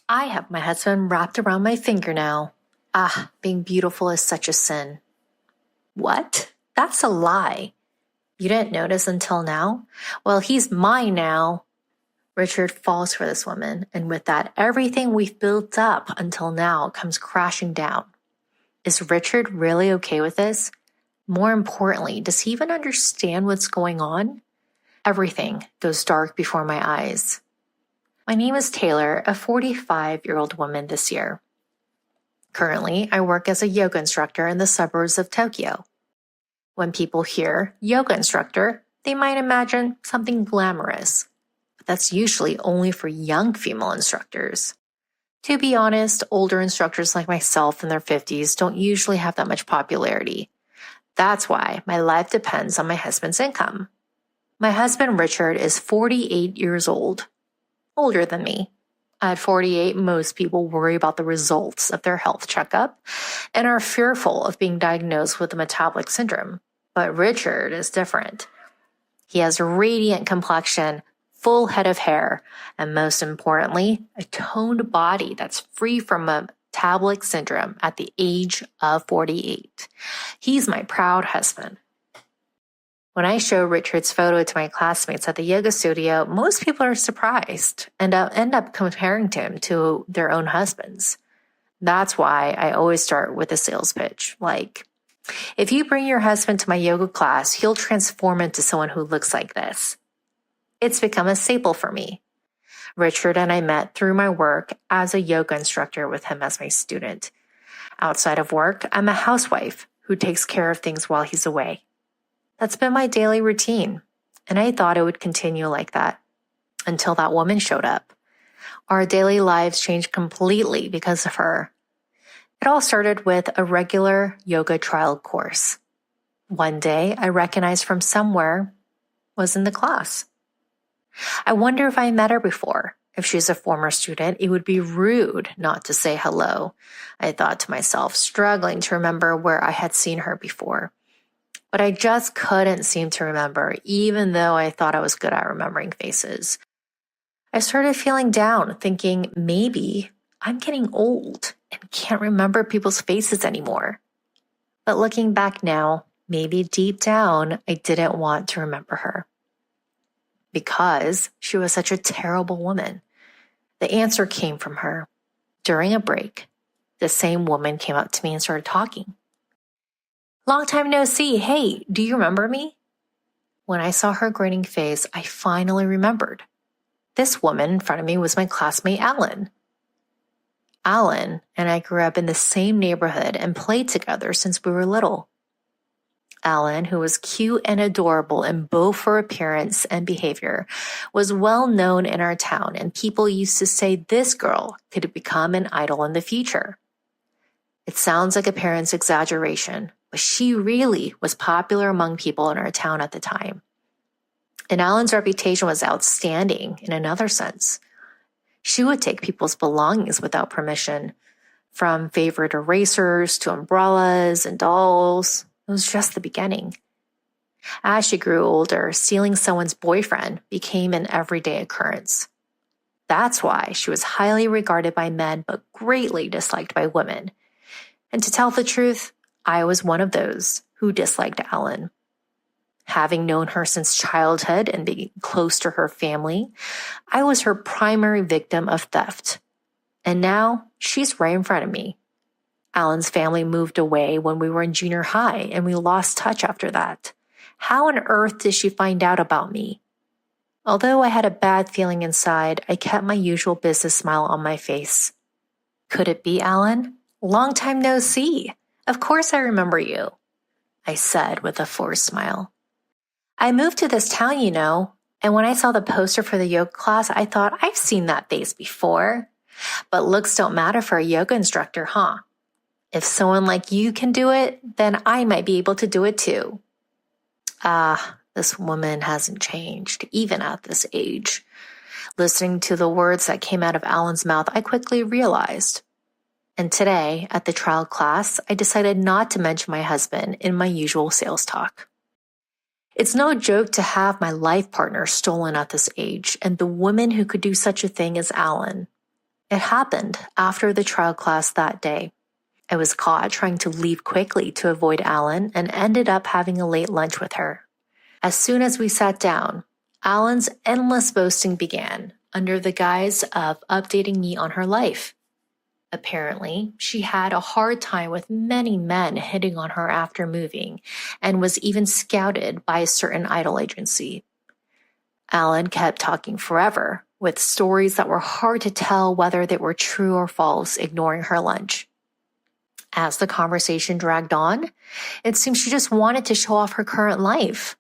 I have my husband wrapped around my finger now. Ah, being beautiful is such a sin. What? That's a lie. You didn't notice until now? Well, he's mine now. Richard falls for this woman, and with that, everything we've built up until now comes crashing down. Is Richard really okay with this? More importantly, does he even understand what's going on? Everything goes dark before my eyes. My name is Taylor, a 45-year-old woman this year. Currently, I work as a yoga instructor in the suburbs of Tokyo. When people hear yoga instructor, they might imagine something glamorous, but that's usually only for young female instructors. To be honest, older instructors like myself in their 50s don't usually have that much popularity. That's why my life depends on my husband's income. My husband Richard is 48 years old, older than me. At 48, most people worry about the results of their health checkup and are fearful of being diagnosed with the metabolic syndrome. But Richard is different. He has a radiant complexion, full head of hair, and most importantly, a toned body that's free from metabolic syndrome at the age of 48. He's my proud husband. When I show Richard's photo to my classmates at the yoga studio, most people are surprised and end up comparing him to their own husbands. That's why I always start with a sales pitch, like, if you bring your husband to my yoga class, he'll transform into someone who looks like this. It's become a staple for me. Richard and I met through my work as a yoga instructor with him as my student. Outside of work, I'm a housewife who takes care of things while he's away. That's been my daily routine, and I thought it would continue like that until that woman showed up. Our daily lives changed completely because of her. It all started with a regular yoga trial course. One day, I recognized from somewhere was in the class. I wonder if I met her before. If she's a former student, it would be rude not to say hello. I thought to myself, struggling to remember where I had seen her before. But I just couldn't seem to remember, even though I thought I was good at remembering faces. I started feeling down, thinking maybe I'm getting old and can't remember people's faces anymore. But looking back now, maybe deep down, I didn't want to remember her. Because she was such a terrible woman. The answer came from her. During a break, the same woman came up to me and started talking. Long time no see. Hey, do you remember me? When I saw her grinning face, I finally remembered. This woman in front of me was my classmate, Alan. Alan and I grew up in the same neighborhood and played together since we were little. Alan, who was cute and adorable in both her appearance and behavior, was well known in our town, and people used to say this girl could become an idol in the future. It sounds like a parent's exaggeration, but she really was popular among people in our town at the time. And Alan's reputation was outstanding in another sense. She would take people's belongings without permission, from favorite erasers to umbrellas and dolls. It was just the beginning. As she grew older, stealing someone's boyfriend became an everyday occurrence. That's why she was highly regarded by men but greatly disliked by women. And to tell the truth, I was one of those who disliked Alan. Having known her since childhood and being close to her family, I was her primary victim of theft. And now she's right in front of me. Alan's family moved away when we were in junior high, and we lost touch after that. How on earth did she find out about me? Although I had a bad feeling inside, I kept my usual business smile on my face. Could it be Alan? Long time no see. Of course I remember you, I said with a forced smile. I moved to this town, you know, and when I saw the poster for the yoga class, I thought I've seen that face before. But looks don't matter for a yoga instructor, huh? If someone like you can do it, then I might be able to do it too. This woman hasn't changed, even at this age. Listening to the words that came out of Alan's mouth, I quickly realized. And today, at the trial class, I decided not to mention my husband in my usual sales talk. It's no joke to have my life partner stolen at this age, and the woman who could do such a thing is Alan. It happened after the trial class that day. I was caught trying to leave quickly to avoid Alan and ended up having a late lunch with her. As soon as we sat down, Alan's endless boasting began under the guise of updating me on her life. Apparently, she had a hard time with many men hitting on her after moving and was even scouted by a certain idol agency. Alan kept talking forever, with stories that were hard to tell whether they were true or false, ignoring her lunch. As the conversation dragged on, it seemed she just wanted to show off her current life.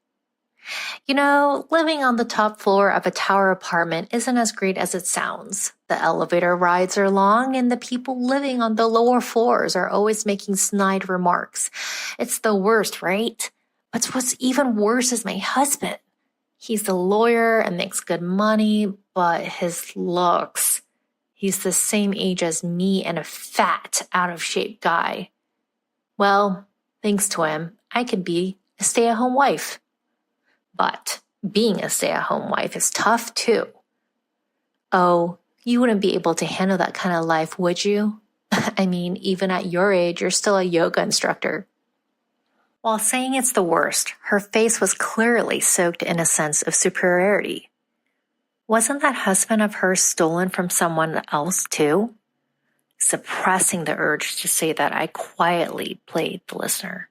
You know, living on the top floor of a tower apartment isn't as great as it sounds. The elevator rides are long and the people living on the lower floors are always making snide remarks. It's the worst, right? But what's even worse is my husband. He's a lawyer and makes good money, but his looks. He's the same age as me and a fat, out-of-shape guy. Well, thanks to him, I could be a stay-at-home wife. But being a stay-at-home wife is tough too. Oh, you wouldn't be able to handle that kind of life, would you? I mean, even at your age, you're still a yoga instructor. While saying it's the worst, her face was clearly soaked in a sense of superiority. Wasn't that husband of hers stolen from someone else too? Suppressing the urge to say that, I quietly played the listener.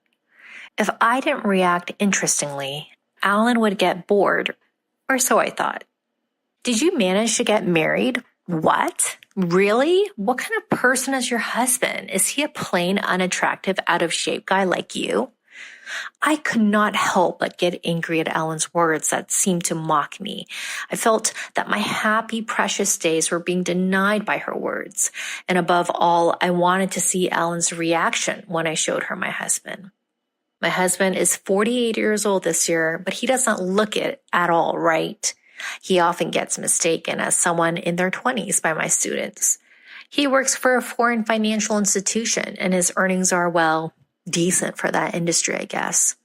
If I didn't react interestingly, Alan would get bored, or so I thought. Did you manage to get married? What? Really? What kind of person is your husband? Is he a plain, unattractive, out-of-shape guy like you? I could not help but get angry at Alan's words that seemed to mock me. I felt that my happy, precious days were being denied by her words. And above all, I wanted to see Alan's reaction when I showed her my husband. My husband is 48 years old this year, but he doesn't look it at all right. He often gets mistaken as someone in their 20s by my students. He works for a foreign financial institution, and his earnings are, well, decent for that industry, I guess.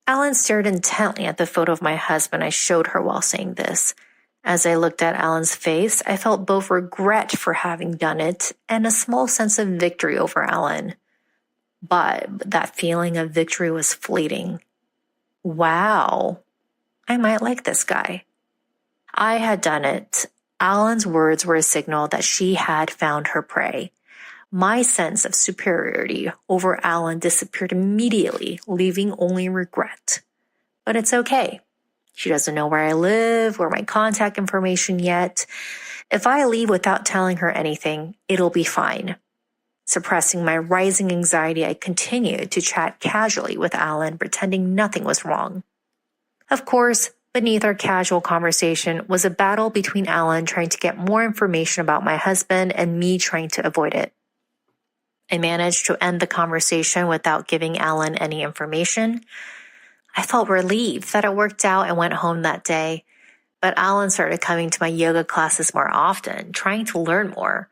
Alan stared intently at the photo of my husband I showed her while saying this. As I looked at Alan's face, I felt both regret for having done it and a small sense of victory over Alan. But that feeling of victory was fleeting. Wow, I might like this guy. I had done it. Alan's words were a signal that she had found her prey. My sense of superiority over Alan disappeared immediately, leaving only regret. But it's okay. She doesn't know where I live or my contact information yet. If I leave without telling her anything, it'll be fine. Suppressing my rising anxiety, I continued to chat casually with Alan, pretending nothing was wrong. Of course, beneath our casual conversation was a battle between Alan trying to get more information about my husband and me trying to avoid it. I managed to end the conversation without giving Alan any information. I felt relieved that it worked out and went home that day, but Alan started coming to my yoga classes more often, trying to learn more.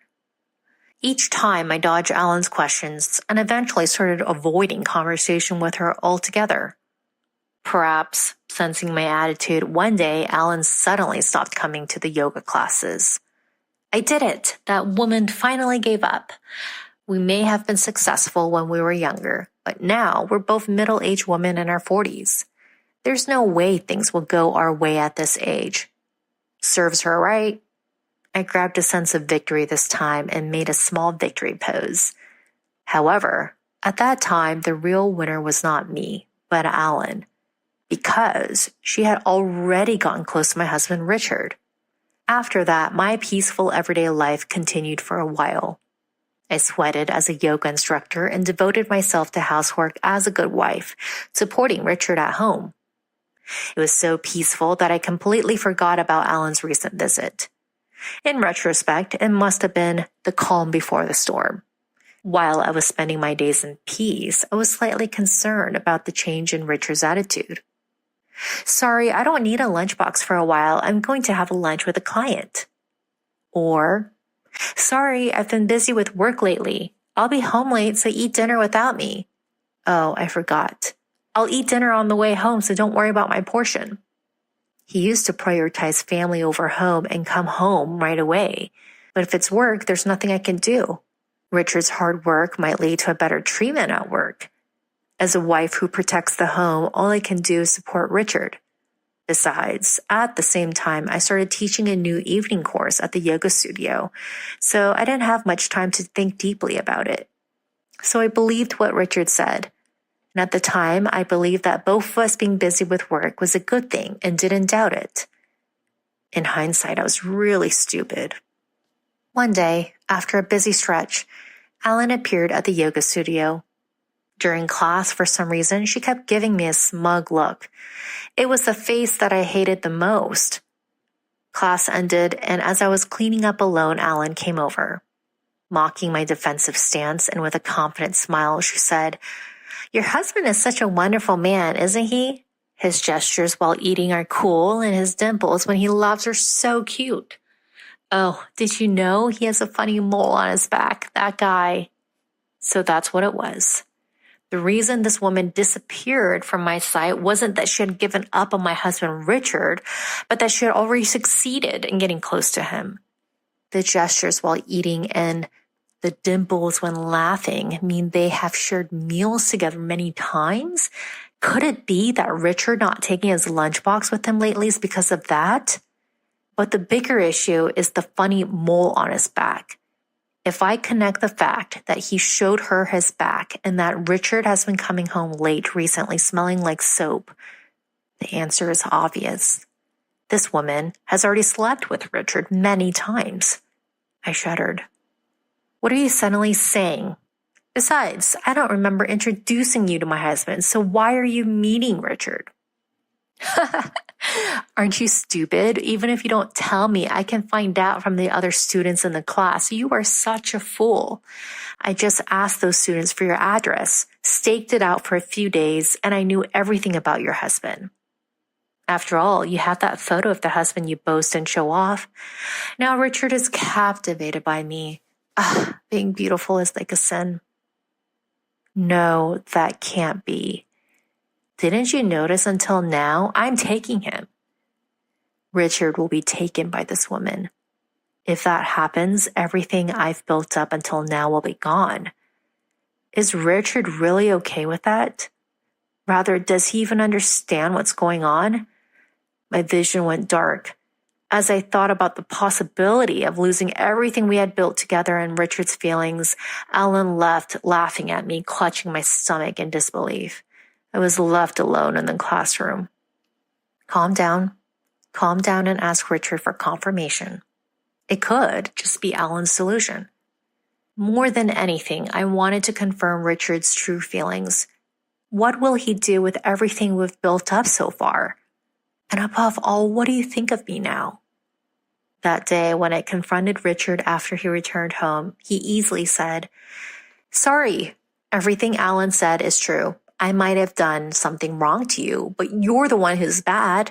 Each time I dodged Alan's questions and eventually started avoiding conversation with her altogether. Perhaps, sensing my attitude, one day Alan suddenly stopped coming to the yoga classes. I did it. That woman finally gave up. We may have been successful when we were younger, but now we're both middle-aged women in our 40s. There's no way things will go our way at this age. Serves her right. I grabbed a sense of victory this time and made a small victory pose. However, at that time, the real winner was not me, but Alan, because she had already gotten close to my husband, Richard. After that, my peaceful everyday life continued for a while. I sweated as a yoga instructor and devoted myself to housework as a good wife, supporting Richard at home. It was so peaceful that I completely forgot about Alan's recent visit. In retrospect, it must have been the calm before the storm. While I was spending my days in peace, I was slightly concerned about the change in Richard's attitude. Sorry, I don't need a lunchbox for a while. I'm going to have a lunch with a client. Or, sorry, I've been busy with work lately. I'll be home late, so eat dinner without me. Oh, I forgot. I'll eat dinner on the way home, so don't worry about my portion. He used to prioritize family over home and come home right away. But if it's work, there's nothing I can do. Richard's hard work might lead to a better treatment at work. As a wife who protects the home, all I can do is support Richard. Besides, at the same time, I started teaching a new evening course at the yoga studio, so I didn't have much time to think deeply about it. So I believed what Richard said. And at the time, I believed that both of us being busy with work was a good thing and didn't doubt it. In hindsight, I was really stupid. One day, after a busy stretch, Alan appeared at the yoga studio. During class, for some reason, she kept giving me a smug look. It was the face that I hated the most. Class ended, and as I was cleaning up alone, Alan came over. Mocking my defensive stance and with a confident smile, she said, "Your husband is such a wonderful man, isn't he? His gestures while eating are cool, and his dimples when he laughs are so cute. Oh, did you know he has a funny mole on his back, that guy?" So that's what it was. The reason this woman disappeared from my sight wasn't that she had given up on my husband Richard, but that she had already succeeded in getting close to him. The gestures while eating and the dimples when laughing mean they have shared meals together many times? Could it be that Richard not taking his lunchbox with him lately is because of that? But the bigger issue is the funny mole on his back. If I connect the fact that he showed her his back and that Richard has been coming home late recently smelling like soap, the answer is obvious. This woman has already slept with Richard many times. I shuddered. What are you suddenly saying? Besides, I don't remember introducing you to my husband, so why are you meeting Richard? Aren't you stupid? Even if you don't tell me, I can find out from the other students in the class. You are such a fool. I just asked those students for your address, staked it out for a few days, and I knew everything about your husband. After all, you have that photo of the husband you boast and show off. Now Richard is captivated by me. Being beautiful is like a sin. No, that can't be. Didn't you notice until now? I'm taking him. Richard will be taken by this woman. If that happens, everything I've built up until now will be gone. Is Richard really okay with that? Rather, does he even understand what's going on? My vision went dark. As I thought about the possibility of losing everything we had built together and Richard's feelings, Alan left, laughing at me, clutching my stomach in disbelief. I was left alone in the classroom. Calm down and ask Richard for confirmation. It could just be Alan's solution. More than anything, I wanted to confirm Richard's true feelings. What will he do with everything we've built up so far? And above all, what do you think of me now? That day, when I confronted Richard after he returned home, he easily said, "Sorry, everything Alan said is true. I might have done something wrong to you, but you're the one who's bad.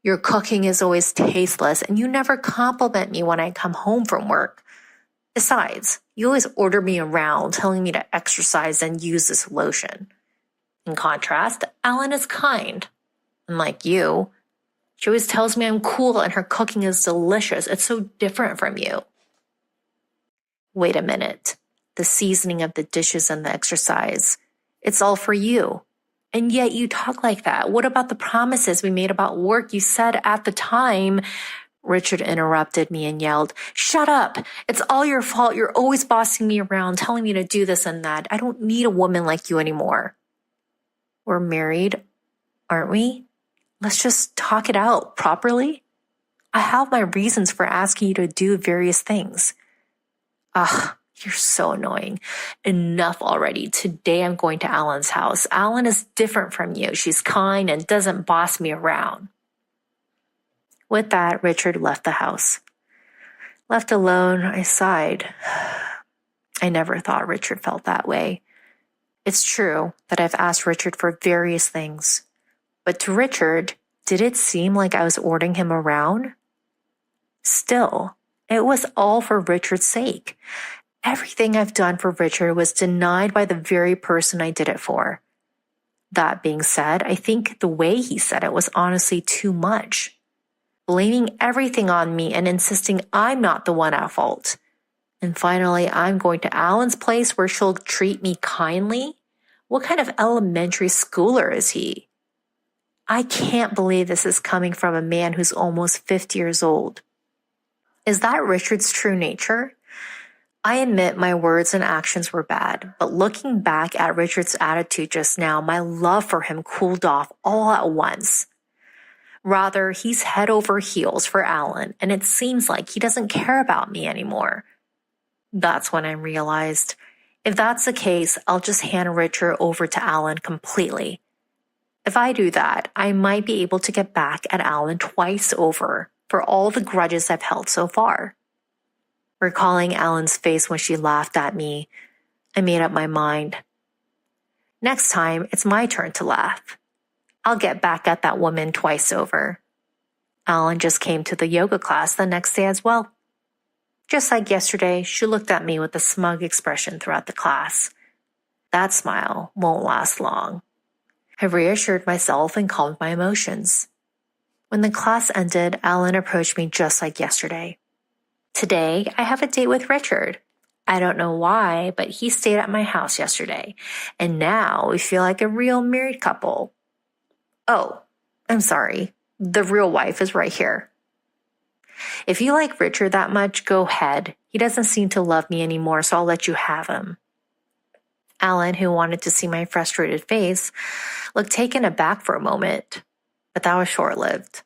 Your cooking is always tasteless, and you never compliment me when I come home from work. Besides, you always order me around, telling me to exercise and use this lotion. In contrast, Alan is kind. Unlike you, she always tells me I'm cool and her cooking is delicious. It's so different from you." Wait a minute. The seasoning of the dishes and the exercise. It's all for you. And yet you talk like that. What about the promises we made about work? You said at the time. Richard interrupted me and yelled, "Shut up! It's all your fault. You're always bossing me around, telling me to do this and that. I don't need a woman like you anymore." We're married, aren't we? Let's just talk it out properly. I have my reasons for asking you to do various things. You're so annoying. Enough already. Today I'm going to Alan's house. Alan is different from you. She's kind and doesn't boss me around. With that, Richard left the house. Left alone, I sighed. I never thought Richard felt that way. It's true that I've asked Richard for various things. But to Richard, did it seem like I was ordering him around? Still, it was all for Richard's sake. Everything I've done for Richard was denied by the very person I did it for. That being said, I think the way he said it was honestly too much. blaming everything on me and insisting I'm not the one at fault. And finally, I'm going to Alan's place where she'll treat me kindly? What kind of elementary schooler is he? I can't believe this is coming from a man who's almost 50 years old. Is that Richard's true nature? I admit my words and actions were bad, but looking back at Richard's attitude just now, my love for him cooled off all at once. Rather, he's head over heels for Alan, and it seems like he doesn't care about me anymore. That's when I realized, if that's the case, I'll just hand Richard over to Alan completely. If I do that, I might be able to get back at Alan twice over for all the grudges I've held so far. Recalling Alan's face when she laughed at me, I made up my mind. Next time, it's my turn to laugh. I'll get back at that woman twice over. Alan just came to the yoga class the next day as well. Just like yesterday, she looked at me with a smug expression throughout the class. That smile won't last long. I reassured myself and calmed my emotions. When the class ended, Alan approached me just like yesterday. Today, I have a date with Richard. I don't know why, but he stayed at my house yesterday, and now we feel like a real married couple. Oh, I'm sorry. The real wife is right here. If you like Richard that much, go ahead. He doesn't seem to love me anymore, so I'll let you have him. Alan, who wanted to see my frustrated face, looked taken aback for a moment, but that was short-lived.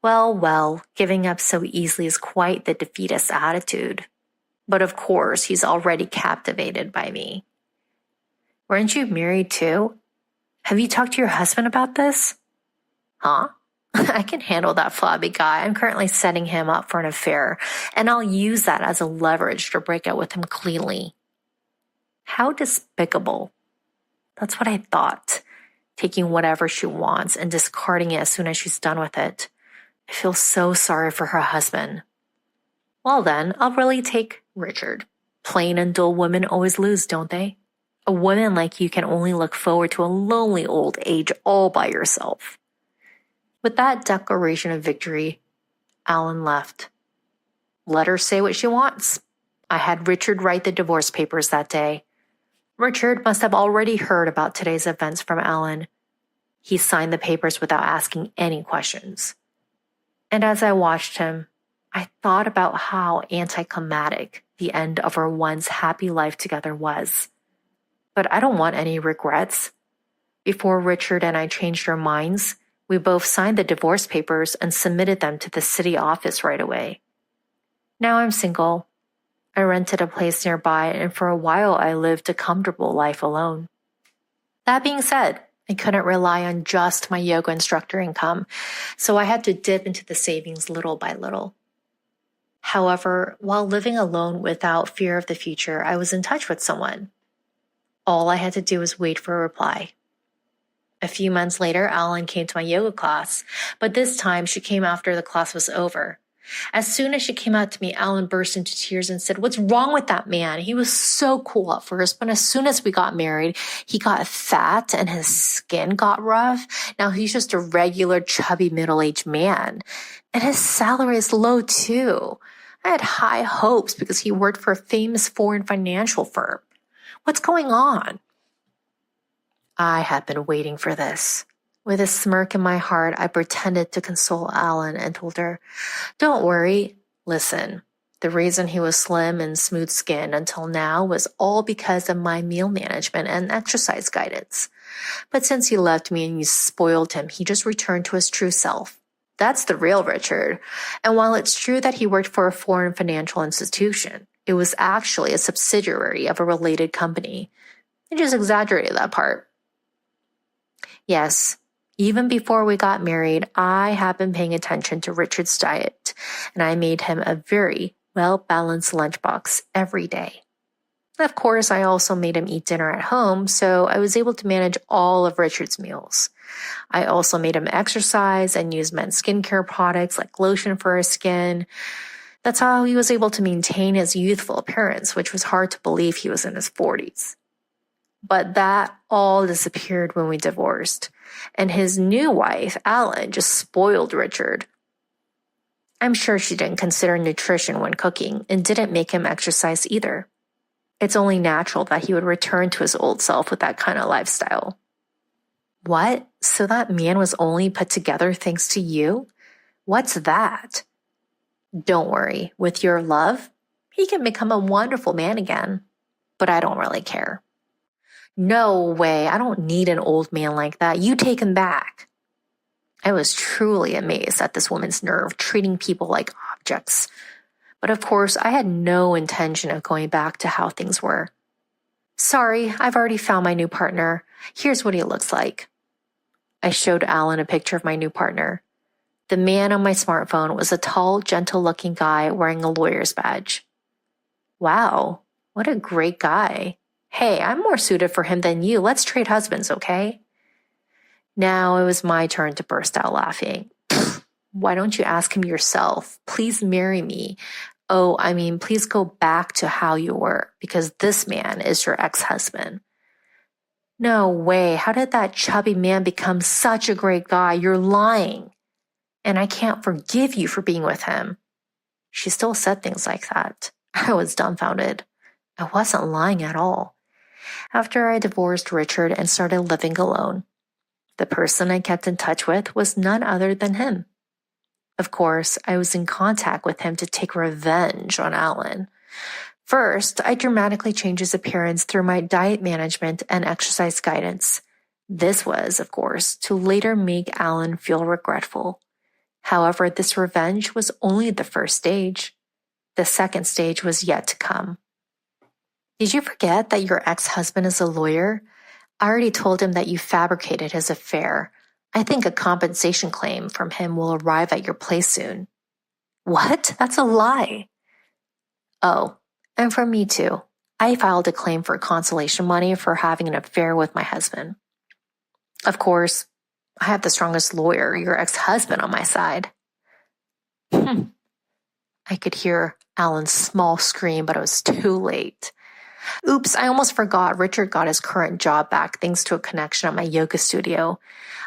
Well, giving up so easily is quite the defeatist attitude. But of course, he's already captivated by me. Weren't you married too? Have you talked to your husband about this? Huh? I can handle that flabby guy. I'm currently setting him up for an affair, and I'll use that as a leverage to break up with him cleanly. How despicable. That's what I thought, taking whatever she wants and discarding it as soon as she's done with it. I feel so sorry for her husband. Well then, I'll really take Richard. Plain and dull women always lose, don't they? A woman like you can only look forward to a lonely old age all by yourself. With that declaration of victory, Alan left. Let her say what she wants. I had Richard write the divorce papers that day. Richard must have already heard about today's events from Alan. He signed the papers without asking any questions. And as I watched him, I thought about how anticlimactic the end of our once happy life together was. But I don't want any regrets. Before Richard and I changed our minds, we both signed the divorce papers and submitted them to the city office right away. Now I'm single. I rented a place nearby, and for a while I lived a comfortable life alone. That being said, I couldn't rely on just my yoga instructor income, so I had to dip into the savings little by little. However, while living alone without fear of the future, I was in touch with someone. All I had to do was wait for a reply. A few months later, Alan came to my yoga class, but this time she came after the class was over. As soon as she came out to me, Alan burst into tears and said, "What's wrong with that man? He was so cool at first, but as soon as we got married, he got fat and his skin got rough. Now he's just a regular chubby middle-aged man. And his salary is low too. I had high hopes because he worked for a famous foreign financial firm. What's going on?" I had been waiting for this. With a smirk in my heart, I pretended to console Alan and told her, "Don't worry. Listen, the reason he was slim and smooth-skinned until now was all because of my meal management and exercise guidance. But since he left me and you spoiled him, he just returned to his true self. That's the real Richard. And while it's true that he worked for a foreign financial institution, it was actually a subsidiary of a related company. I just exaggerated that part. Yes, even before we got married, I have been paying attention to Richard's diet, and I made him a very well-balanced lunchbox every day. Of course, I also made him eat dinner at home, so I was able to manage all of Richard's meals. I also made him exercise and use men's skincare products like lotion for his skin. That's how he was able to maintain his youthful appearance, which was hard to believe he was in his 40s. But that all disappeared when we divorced, and his new wife, Alan, just spoiled Richard. I'm sure she didn't consider nutrition when cooking and didn't make him exercise either. It's only natural that he would return to his old self with that kind of lifestyle. What? So that man was only put together thanks to you? What's that? Don't worry, with your love, he can become a wonderful man again. But I don't really care. No way, I don't need an old man like that. You take him back. I was truly amazed at this woman's nerve treating people like objects. But of course, I had no intention of going back to how things were. Sorry, I've already found my new partner. Here's what he looks like. I showed Alan a picture of my new partner. The man on my smartphone was a tall, gentle-looking guy wearing a lawyer's badge. Wow, what a great guy. Hey, I'm more suited for him than you. Let's trade husbands, okay? Now it was my turn to burst out laughing. Why don't you ask him yourself? Please marry me. Oh, I mean, please go back to how you were, because this man is your ex-husband. No way. How did that chubby man become such a great guy? You're lying. And I can't forgive you for being with him. She still said things like that. I was dumbfounded. I wasn't lying at all. After I divorced Richard and started living alone, the person I kept in touch with was none other than him. Of course, I was in contact with him to take revenge on Alan. First, I dramatically changed his appearance through my diet management and exercise guidance. This was, of course, to later make Alan feel regretful. However, this revenge was only the first stage. The second stage was yet to come. Did you forget that your ex-husband is a lawyer? I already told him that you fabricated his affair. I think a compensation claim from him will arrive at your place soon. What? That's a lie. Oh, and from me too. I filed a claim for consolation money for having an affair with my husband. Of course, I have the strongest lawyer, your ex-husband, on my side. I could hear Alan's small scream, but it was too late. Oops, I almost forgot Richard got his current job back thanks to a connection at my yoga studio.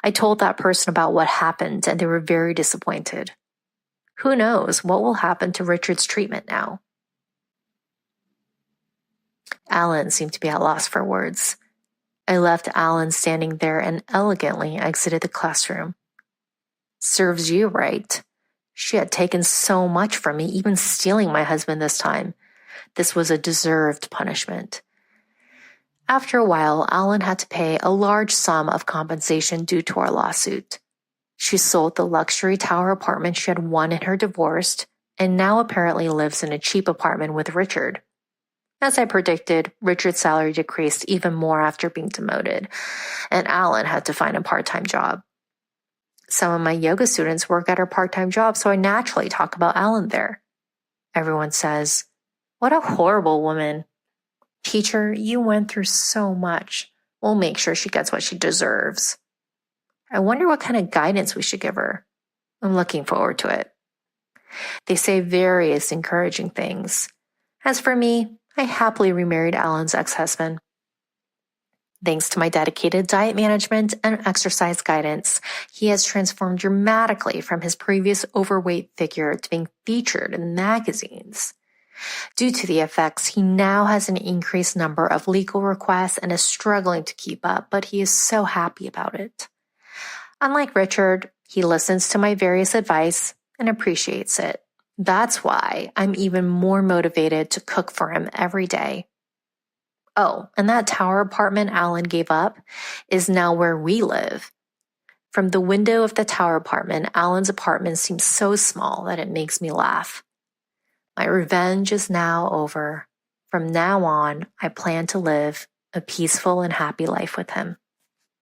I told that person about what happened and they were very disappointed. Who knows what will happen to Richard's treatment now? Alan seemed to be at loss for words. I left Alan standing there and elegantly exited the classroom. Serves you right. She had taken so much from me, even stealing my husband this time. This was a deserved punishment. After a while, Alan had to pay a large sum of compensation due to our lawsuit. She sold the luxury tower apartment she had won in her divorce and now apparently lives in a cheap apartment with Richard. As I predicted, Richard's salary decreased even more after being demoted, and Alan had to find a part-time job. Some of my yoga students work at her part-time job, so I naturally talk about Alan there. Everyone says, "What a horrible woman. Teacher, you went through so much. We'll make sure she gets what she deserves." I wonder what kind of guidance we should give her. I'm looking forward to it. They say various encouraging things. As for me, I happily remarried Alan's ex-husband. Thanks to my dedicated diet management and exercise guidance, he has transformed dramatically from his previous overweight figure to being featured in magazines. Due to the effects, he now has an increased number of legal requests and is struggling to keep up, but he is so happy about it. Unlike Richard, he listens to my various advice and appreciates it. That's why I'm even more motivated to cook for him every day. Oh, and that tower apartment Alan gave up is now where we live. From the window of the tower apartment, Alan's apartment seems so small that it makes me laugh. My revenge is now over. From now on, I plan to live a peaceful and happy life with him.